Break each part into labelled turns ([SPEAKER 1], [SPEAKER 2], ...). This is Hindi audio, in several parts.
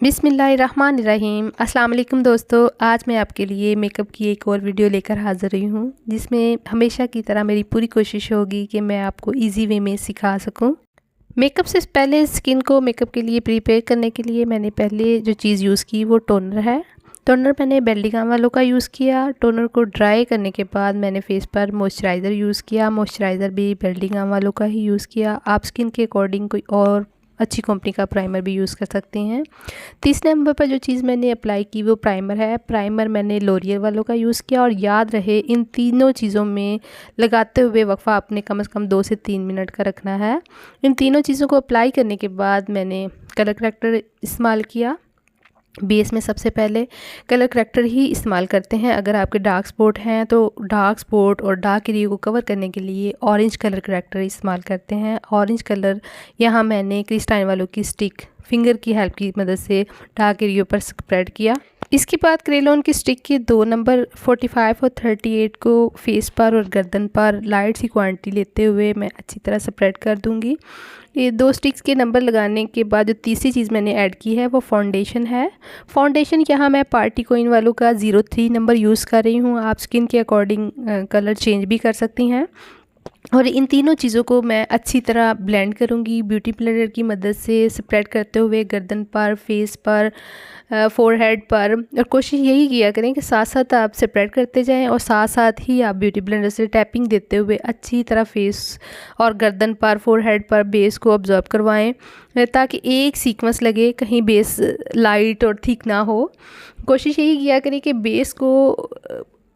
[SPEAKER 1] बिस्मिल्लाहिर्रहमानिर्रहीम। अस्सलाम वालेकुम दोस्तों, आज मैं आपके लिए मेकअप की एक और वीडियो लेकर हाज़िर हुई हूँ, जिसमें हमेशा की तरह मेरी पूरी कोशिश होगी कि मैं आपको इजी वे में सिखा सकूँ। मेकअप से पहले स्किन को मेकअप के लिए प्रिपेयर करने के लिए मैंने पहले जो चीज़ यूज़ की वो टोनर है। टोनर मैंने बेल्डिगाम वालों का यूज़ किया। टोनर को ड्राई करने के बाद मैंने फेस पर मॉइस्चराइज़र यूज़ किया। मॉइस्चराइज़र भी बेल्डिगाम वालों का ही यूज़ किया। आप स्किन के अकॉर्डिंग कोई और अच्छी कंपनी का प्राइमर भी यूज़ कर सकते हैं। तीसरे नंबर पर जो चीज़ मैंने अप्लाई की वो प्राइमर है। प्राइमर मैंने लोरियल वालों का यूज़ किया। और याद रहे, इन तीनों चीज़ों में लगाते हुए वक्फ़ा आपने कम से कम 2 से 3 मिनट का रखना है। इन तीनों चीज़ों को अप्लाई करने के बाद मैंने कलर करेक्टर इस्तेमाल किया। बेस में सबसे पहले कलर करेक्टर ही इस्तेमाल करते हैं। अगर आपके डार्क स्पॉट हैं तो डार्क स्पॉट और डार्क एरिया को कवर करने के लिए ऑरेंज कलर करेक्टर इस्तेमाल करते हैं। ऑरेंज कलर यहाँ मैंने क्रिस्टाइन वालों की स्टिक फिंगर की हेल्प की मदद से डार्क एरिया पर स्प्रेड किया। इसके बाद क्रेयॉन की स्टिक के 2 नंबर 45 और 38 को फेस पर और गर्दन पर लाइट सी क्वांटिटी लेते हुए मैं अच्छी तरह स्प्रेड कर दूंगी। ये 2 स्टिक्स के नंबर लगाने के बाद जो तीसरी चीज़ मैंने ऐड की है वो फाउंडेशन है। फाउंडेशन यहाँ मैं पार्टी कोइन वालों का 03 नंबर यूज़ कर रही हूँ। आप स्किन के अकॉर्डिंग कलर चेंज भी कर सकती हैं। और इन तीनों चीज़ों को मैं अच्छी तरह ब्लेंड करूँगी ब्यूटी ब्लेंडर की मदद से, स्प्रेड करते हुए गर्दन पर, फेस पर, फोरहेड पर। और कोशिश यही किया करें कि साथ साथ आप स्प्रेड करते जाएं और साथ साथ ही आप ब्यूटी ब्लेंडर से टैपिंग देते हुए अच्छी तरह फेस और गर्दन पर, फोरहेड पर बेस को ऑब्जर्व करवाएं, ताकि एक सीक्वेंस लगे, कहीं बेस लाइट और थिक ना हो। कोशिश यही किया करें कि बेस को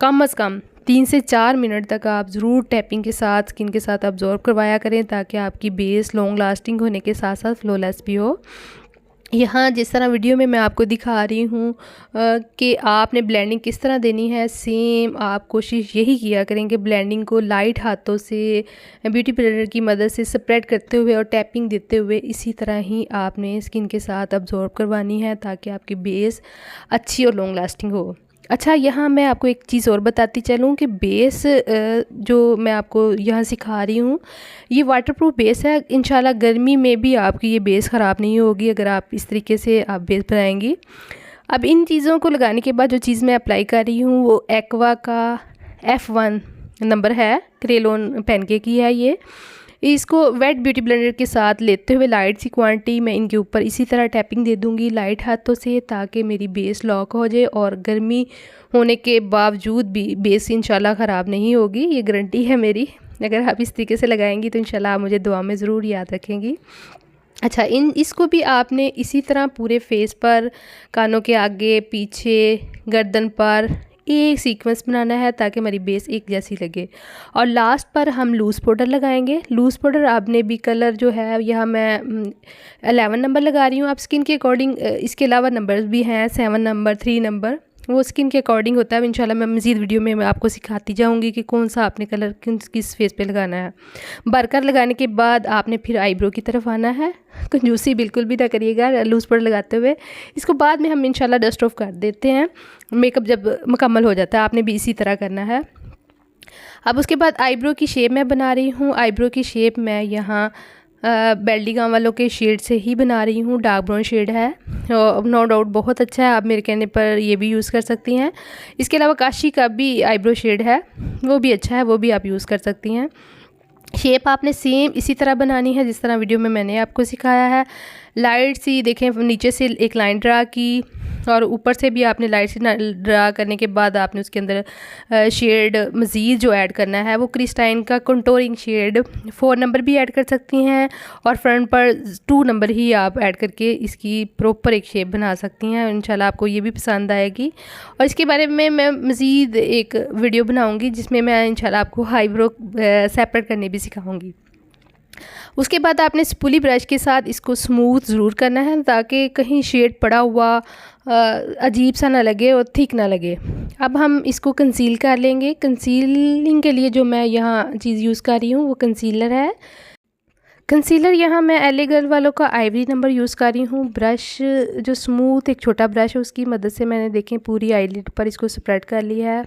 [SPEAKER 1] कम से कम 3 से 4 मिनट तक आप ज़रूर टैपिंग के साथ स्किन के साथ अब्जॉर्ब करवाया करें, ताकि आपकी बेस लॉन्ग लास्टिंग होने के साथ साथ फ्लॉलेस भी हो। यहाँ जिस तरह वीडियो में मैं आपको दिखा रही हूँ कि आपने ब्लेंडिंग किस तरह देनी है, सेम आप कोशिश यही किया करें कि ब्लेंडिंग को लाइट हाथों से ब्यूटी ब्लेंडर की मदद से स्प्रेड करते हुए और टैपिंग देते हुए इसी तरह ही आपने स्किन के साथ अब्जॉर्ब करवानी है, ताकि आपकी बेस अच्छी और लॉन्ग लास्टिंग हो। अच्छा, यहाँ मैं आपको एक चीज़ और बताती चलूँ कि बेस जो मैं आपको यहाँ सिखा रही हूँ ये वाटरप्रूफ बेस है। इंशाल्लाह गर्मी में भी आपकी ये बेस ख़राब नहीं होगी अगर आप इस तरीके से आप बेस बनाएंगी। अब इन चीज़ों को लगाने के बाद जो चीज़ मैं अप्लाई कर रही हूँ वो एक्वा का F1 नंबर है, क्रेयॉन पैनकेक की है ये। इसको वेट ब्यूटी ब्लेंडर के साथ लेते हुए लाइट सी क्वांटिटी मैं इनके ऊपर इसी तरह टैपिंग दे दूंगी लाइट हाथों से, ताकि मेरी बेस लॉक हो जाए और गर्मी होने के बावजूद भी बेस इंशाल्लाह ख़राब नहीं होगी, ये गारंटी है मेरी। अगर आप इस तरीके से लगाएंगी तो इंशाल्लाह आप मुझे दुआ में ज़रूर याद रखेंगी। अच्छा, इसको भी आपने इसी तरह पूरे फेस पर, कानों के आगे पीछे, गर्दन पर एक सीक्वेंस बनाना है, ताकि हमारी बेस एक जैसी लगे। और लास्ट पर हम लूज़ पाउडर लगाएंगे। लूज़ पाउडर आपने भी कलर जो है यहाँ मैं 11 नंबर लगा रही हूँ। आप स्किन के अकॉर्डिंग इसके अलावा नंबर्स भी हैं, 7 नंबर, 3 नंबर, वो स्किन के अकॉर्डिंग होता है। इंशाल्लाह मैं मज़ीद वीडियो में मैं आपको सिखाती जाऊंगी कि कौन सा आपने कलर किस फेस पे लगाना है। बरकर लगाने के बाद आपने फिर आईब्रो की तरफ आना है। कंजूसी बिल्कुल भी ना करिएगा लूज़ पाउडर लगाते हुए। इसको बाद में हम इंशाल्लाह डस्ट ऑफ कर देते हैं, मेकअप जब मुकम्मल हो जाता है। आपने भी इसी तरह करना है। अब उसके बाद आईब्रो की शेप मैं बना रही हूँ। आईब्रो की शेप मैं यहाँ बेल्डिगाम वालों के शेड से ही बना रही हूँ। डार्क ब्राउन शेड है, नो डाउट बहुत अच्छा है, आप मेरे कहने पर ये भी यूज़ कर सकती हैं। इसके अलावा काशी का भी आईब्रो शेड है, वो भी अच्छा है, वो भी आप यूज़ कर सकती हैं। शेप आपने सेम इसी तरह बनानी है जिस तरह वीडियो में मैंने आपको सिखाया है। लाइट सी देखें, नीचे से एक लाइन ड्रा की और ऊपर से भी आपने लाइट सी ड्रा करने के बाद आपने उसके अंदर शेड मज़ीद जो ऐड करना है वो क्रिस्टाइन का कंटूरिंग शेड 4 नंबर भी ऐड कर सकती हैं, और फ्रंट पर 2 नंबर ही आप ऐड करके इसकी प्रॉपर एक शेप बना सकती हैं। इंशाल्लाह आपको ये भी पसंद आएगी। और इसके बारे में मैं मज़ीद एक वीडियो बनाऊँगी जिसमें मैं इंशाल्लाह आपको आईब्रो सेपरेट करने भी सिखाऊँगी। उसके बाद आपने स्पूली ब्रश के साथ इसको स्मूथ ज़रूर करना है, ताकि कहीं शेड पड़ा हुआ अजीब सा ना लगे और थिक ना लगे। अब हम इसको कंसील कर लेंगे। कंसीलिंग के लिए जो मैं यहाँ चीज़ यूज़ कर रही हूँ वो कंसीलर है। कंसीलर यहाँ मैं LA गर्ल वालों का आइवरी नंबर यूज़ कर रही हूँ। ब्रश जो स्मूथ एक छोटा ब्रश है उसकी मदद से मैंने देखें पूरी आईलिड पर इसको स्प्रेड कर लिया है।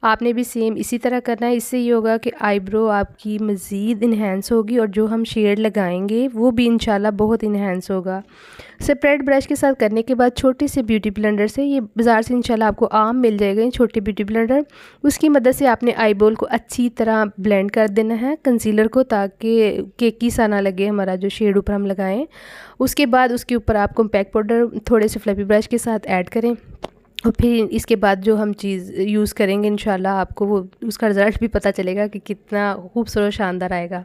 [SPEAKER 1] आपने भी सेम इसी तरह करना है। इससे ये होगा कि आईब्रो आपकी मज़ीद इन्हेंस होगी और जो हम शेड लगाएंगे वो भी इंशाल्लाह बहुत इन्हेंस होगा। सेपरेट ब्रश के साथ करने के बाद छोटे से ब्यूटी ब्लेंडर से, ये बाज़ार से इंशाल्लाह आपको आम मिल जाएगा छोटे ब्यूटी ब्लेंडर, उसकी मदद से आपने आईबॉल को अच्छी तरह ब्लेंड कर देना है कंसीलर को, ताकि केकी सा ना लगे हमारा जो शेड ऊपर हम लगाएं। उसके बाद उसके ऊपर आप कॉम्पैक्ट पाउडर थोड़े से फ्लफी ब्रश के साथ ऐड करें और फिर इसके बाद जो हम चीज़ यूज़ करेंगे इंशाल्लाह आपको वो उसका रिज़ल्ट भी पता चलेगा कि कितना खूबसूरत शानदार आएगा।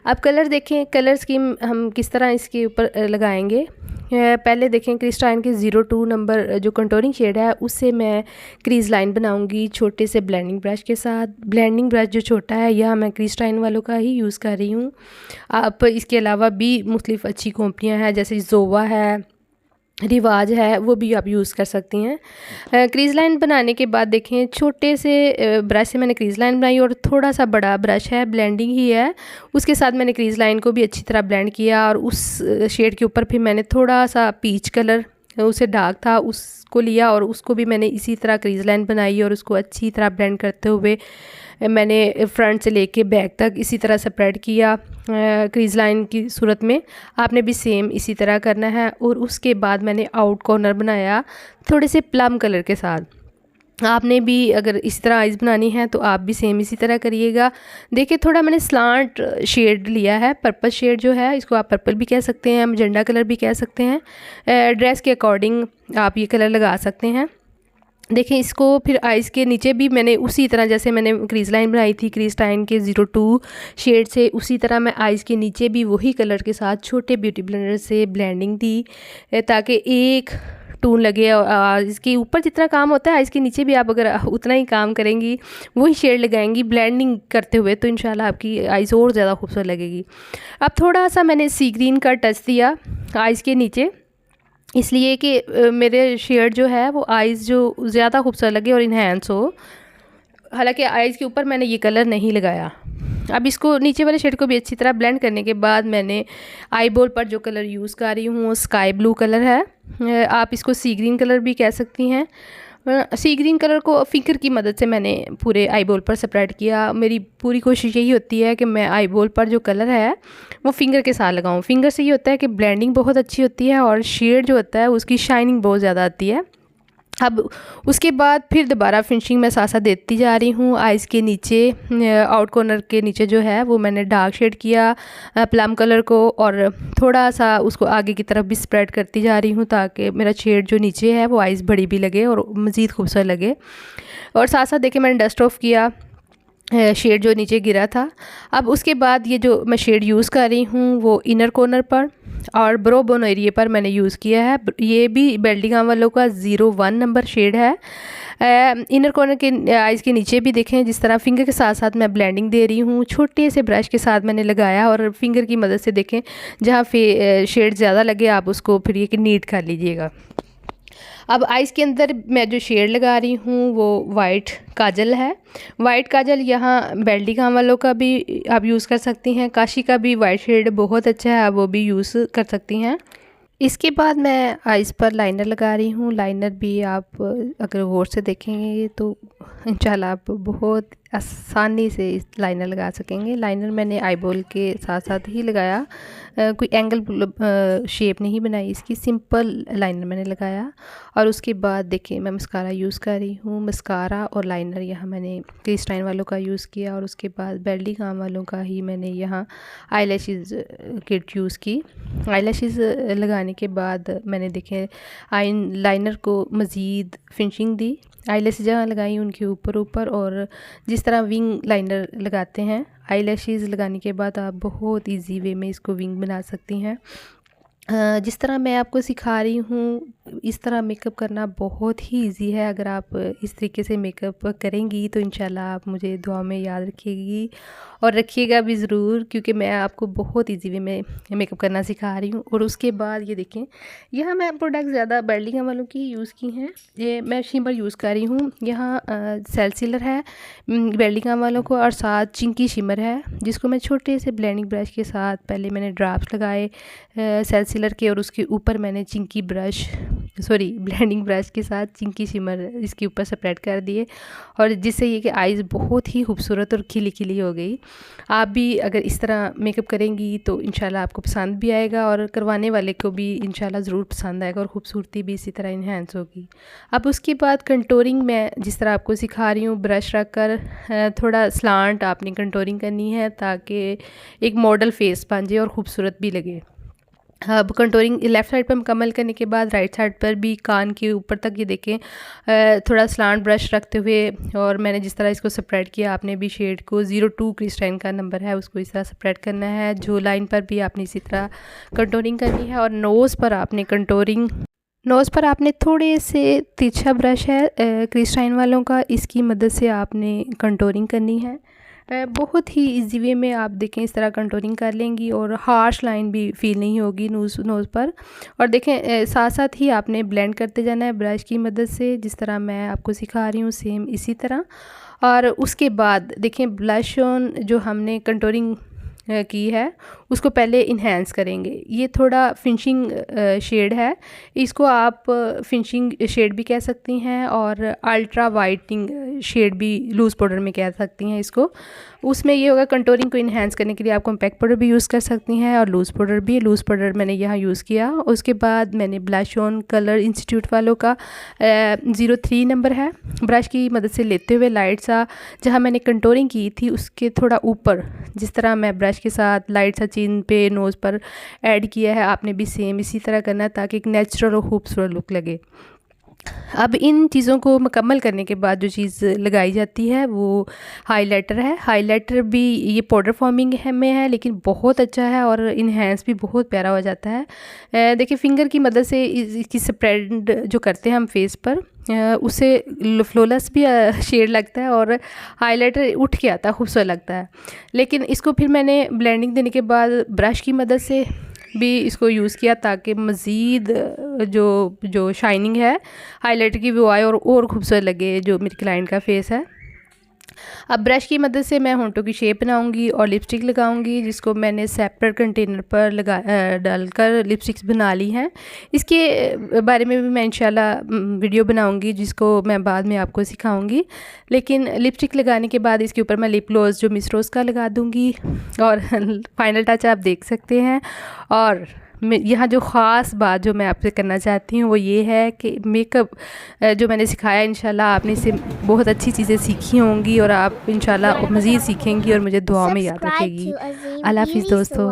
[SPEAKER 1] अब कलर देखें, कलर स्कीम हम किस तरह इसके ऊपर लगाएंगे। पहले देखें क्रिस्टाइन के 02 नंबर जो कंटूरिंग शेड है उससे मैं क्रीज़ लाइन बनाऊंगी छोटे से ब्लेंडिंग ब्रश के साथ। ब्लेंडिंग ब्रश जो छोटा है यह मैं क्रिस्टाइन वालों का ही यूज़ कर रही हूँ। आप इसके अलावा भी मुख्तलिफ़ अच्छी कंपनियाँ हैं, जैसे जोवा है, रिवाज है, वो भी आप यूज़ कर सकती हैं। क्रीज़ लाइन बनाने के बाद देखें छोटे से ब्रश से मैंने क्रीज़ लाइन बनाई और थोड़ा सा बड़ा ब्रश है, ब्लेंडिंग ही है, उसके साथ मैंने क्रीज़ लाइन को भी अच्छी तरह ब्लेंड किया और उस शेड के ऊपर फिर मैंने थोड़ा सा पीच कलर उसे डार्क था उसको लिया और उसको भी मैंने इसी तरह क्रीज़ लाइन बनाई और उसको अच्छी तरह ब्लेंड करते हुए मैंने फ्रंट से लेके बैक तक इसी तरह स्प्रेड किया क्रीज़ लाइन की सूरत में। आपने भी सेम इसी तरह करना है। और उसके बाद मैंने आउट कॉर्नर बनाया थोड़े से प्लम कलर के साथ। आपने भी अगर इसी तरह आइज़ बनानी है तो आप भी सेम इसी तरह करिएगा। देखिए थोड़ा मैंने स्लांट शेड लिया है, पर्पल शेड जो है इसको आप पर्पल भी कह सकते हैं, मजेंडा कलर भी कह सकते हैं। ड्रेस के अकॉर्डिंग आप ये कलर लगा सकते हैं। देखें इसको फिर आइज़ के नीचे भी मैंने उसी तरह जैसे मैंने क्रीज़ लाइन बनाई थी क्रिस्टाइन के 02 शेड से, उसी तरह मैं आइज़ के नीचे भी वही कलर के साथ छोटे ब्यूटी ब्लेंडर से ब्लेंडिंग दी ताकि एक टून लगे। और इसके ऊपर जितना काम होता है आइज़ के नीचे भी आप अगर उतना ही काम करेंगी, वही शेड लगाएंगी ब्लेंडिंग करते हुए, तो इंशाल्लाह आपकी आइज़ और ज़्यादा खूबसूरत लगेगी। अब थोड़ा सा मैंने सी ग्रीन का टच दिया आइज़ के नीचे, इसलिए कि मेरे शेड जो है वो आइज़ जो ज़्यादा खूबसूरत लगे और इन्हेंस हो। हालांकि आइज़ के ऊपर मैंने ये कलर नहीं लगाया। अब इसको नीचे वाले शेड को भी अच्छी तरह ब्लेंड करने के बाद मैंने आईबॉल पर जो कलर यूज़ कर रही हूँ वो स्काई ब्लू कलर है। आप इसको सी ग्रीन कलर भी कह सकती हैं। सी ग्रीन कलर को फिंगर की मदद से मैंने पूरे आईबॉल पर स्प्रेड किया। मेरी पूरी कोशिश यही होती है कि मैं आईबॉल पर जो कलर है वो फिंगर के साथ लगाऊं। फिंगर से ये होता है कि ब्लेंडिंग बहुत अच्छी होती है और शेड जो होता है उसकी शाइनिंग बहुत ज़्यादा आती है। अब उसके बाद फिर दोबारा फिनिशिंग मैं साथ साथ देती जा रही हूँ। आइज़ के नीचे आउट कॉर्नर के नीचे जो है वो मैंने डार्क शेड किया प्लम कलर को और थोड़ा सा उसको आगे की तरफ भी स्प्रेड करती जा रही हूँ ताकि मेरा शेड जो नीचे है वो आइज़ बड़ी भी लगे और मज़ीद खूबसूरत लगे। और साथ साथ देखिए मैंने डस्ट ऑफ किया शेड जो नीचे गिरा था। अब उसके बाद ये जो मैं शेड यूज़ कर रही हूँ वो इनर कॉर्नर पर और ब्रो बोन एरिया पर मैंने यूज़ किया है। ये भी बेल्डिंग वालों का 01 नंबर शेड है। इनर कॉर्नर के आइज़ के नीचे भी देखें जिस तरह फिंगर के साथ साथ मैं ब्लेंडिंग दे रही हूँ। छोटे से ब्रश के साथ मैंने लगाया और फिंगर की मदद से देखें जहाँ पे शेड ज़्यादा लगे आप उसको फिर ये नीट कर लीजिएगा। अब आइज़ के अंदर मैं जो शेड लगा रही हूँ वो वाइट काजल है। वाइट काजल यहाँ बेल्डिंग वालों का भी आप यूज़ कर सकती हैं। काशी का भी वाइट शेड बहुत अच्छा है, आप वो भी यूज़ कर सकती हैं। इसके बाद मैं आइज़ पर लाइनर लगा रही हूँ। लाइनर भी आप अगर गौर से देखेंगे तो इंशाल्लाह आप बहुत आसानी से इस लाइनर लगा सकेंगे। लाइनर मैंने आईबॉल के साथ साथ ही लगाया, कोई एंगल शेप नहीं बनाई इसकी, सिंपल लाइनर मैंने लगाया। और उसके बाद देखिए मैं मस्कारा यूज़ कर रही हूँ। मस्कारा और लाइनर यहाँ मैंने क्रिस्टाइन वालों का यूज़ किया और उसके बाद बेल्डिंग वालों का ही मैंने यहाँ आई लैशेज़ किट यूज़ की। आई लैशेज़ लगाने के बाद मैंने देखे लाइनर को मज़ीद फिनिशिंग दी। आईलैश जहाँ लगाई उनके ऊपर और जिस तरह विंग लाइनर लगाते हैं आईलैशेज़ लगाने के बाद आप बहुत इजी वे में इसको विंग बना सकती हैं। जिस तरह मैं आपको सिखा रही हूँ इस तरह मेकअप करना बहुत ही इजी है। अगर आप इस तरीके से मेकअप करेंगी तो इंशाल्लाह आप मुझे दुआ में याद रखिएगी और रखिएगा भी ज़रूर, क्योंकि मैं आपको बहुत इजी वे में मेकअप करना सिखा रही हूँ। और उसके बाद ये देखें यहाँ मैं प्रोडक्ट ज़्यादा बेल्डिंग वालों की यूज़ की हैं। ये मैं शिमर यूज़ कर रही हूँ। यहाँ सेल सीलर है बेल्डिंग वालों को और साथ चिंकी शिमर है जिसको मैं छोटे से ब्लेंडिंग ब्रश के साथ पहले मैंने ड्रॉप्स लगाए सेल सीलर के और उसके ऊपर मैंने चिंकी ब्रश ब्लेंडिंग ब्रश के साथ चिंकी शिमर इसके ऊपर स्प्रेड कर दिए, और जिससे ये कि आईज़ बहुत ही खूबसूरत और खिली खिली हो गई। आप भी अगर इस तरह मेकअप करेंगी तो इंशाल्लाह आपको पसंद भी आएगा, और करवाने वाले को भी इंशाल्लाह ज़रूर पसंद आएगा, और खूबसूरती भी इसी तरह इन्हेंस होगी। अब उसके बाद कंटूरिंग मैं जिस तरह आपको सिखा रही हूँ, ब्रश रख कर थोड़ा स्लांट आपने कंटूरिंग करनी है ताकि एक मॉडल फेस बन जाए और ख़ूबसूरत भी लगे। अब कंटूरिंग लेफ़्ट साइड पर मुकम्मल करने के बाद राइट साइड पर भी कान के ऊपर तक ये देखें थोड़ा स्लांट ब्रश रखते हुए, और मैंने जिस तरह इसको स्प्रेड किया, आपने भी शेड को 02 क्रिस्टाइन का नंबर है उसको इस तरह स्प्रेड करना है। जो लाइन पर भी आपने इसी तरह कंटूरिंग करनी है, और नोज़ पर आपने थोड़े से तिरछा ब्रश है क्रिस्टाइन वालों का, इसकी मदद से आपने कंटूरिंग करनी है। बहुत ही इजी वे में आप देखें इस तरह कंटूरिंग कर लेंगी, और हार्श लाइन भी फील नहीं होगी नोज़ पर। और देखें साथ साथ ही आपने ब्लेंड करते जाना है ब्रश की मदद से, जिस तरह मैं आपको सिखा रही हूँ सेम इसी तरह। और उसके बाद देखें ब्लश ऑन जो हमने कंटूरिंग की है उसको पहले इन्हेंस करेंगे। ये थोड़ा फिनिशिंग शेड है, इसको आप फिनिशिंग शेड भी कह सकती हैं, और अल्ट्रा वाइटनिंग शेड भी लूज़ पाउडर में कह सकती हैं इसको। उसमें ये होगा कंटूरिंग को इन्हेंस करने के लिए आप कॉम्पैक्ट पाउडर भी यूज़ कर सकती हैं, और लूज़ पाउडर भी। लूज़ पाउडर मैंने यहाँ यूज़ किया। उसके बाद मैंने ब्लश ऑन कलर इंस्टीट्यूट वालों का 03 नंबर है, ब्रश की मदद से लेते हुए लाइट सा जहाँ मैंने कंटूरिंग की थी उसके थोड़ा ऊपर जिस तरह मैं ब्रश के साथ लाइट सा चिन पे नोज़ पर ऐड किया है, आपने भी सेम इसी तरह करना है ताकि एक नेचुरल और खूबसूरत लुक लगे। अब इन चीज़ों को मुकम्मल करने के बाद जो चीज़ लगाई जाती है वो हाइलाइटर है। हाइलाइटर भी ये पाउडर फॉर्मिंग में है लेकिन बहुत अच्छा है, और इन्हेंस भी बहुत प्यारा हो जाता है। देखिए फिंगर की मदद से इसकी स्प्रेड जो करते हैं हम फेस पर, उससे फ्लॉलेस भी शेड लगता है, और हाइलाइटर उठ के आता है, खूबसूरत लगता है। लेकिन इसको फिर मैंने ब्लेंडिंग देने के बाद ब्रश की मदद से भी इसको यूज़ किया ताकि मज़ीद जो शाइनिंग है हाइलाइटर की वो आए और खूबसूरत लगे जो मेरी क्लाइंट का फेस है। अब ब्रश की मदद से मैं होंठों की शेप बनाऊंगी और लिपस्टिक लगाऊंगी, जिसको मैंने सेपरेट कंटेनर पर डालकर लिपस्टिक्स बना ली हैं। इसके बारे में भी मैं इंशाल्लाह वीडियो बनाऊंगी जिसको मैं बाद में आपको सिखाऊंगी। लेकिन लिपस्टिक लगाने के बाद इसके ऊपर मैं लिप ग्लॉस जो मिस रोज़ का लगा दूंगी, और फाइनल टच आप देख सकते हैं। और यहाँ जो ख़ास बात जो मैं आपसे करना चाहती हूँ वो ये है कि मेकअप जो मैंने सिखाया इंशाल्लाह आपने इससे बहुत अच्छी चीज़ें सीखी होंगी, और आप इंशाल्लाह मज़ीद सीखेंगी और मुझे दुआ में याद रखेगी। अल्लाह हाफ़िज़ दोस्तों।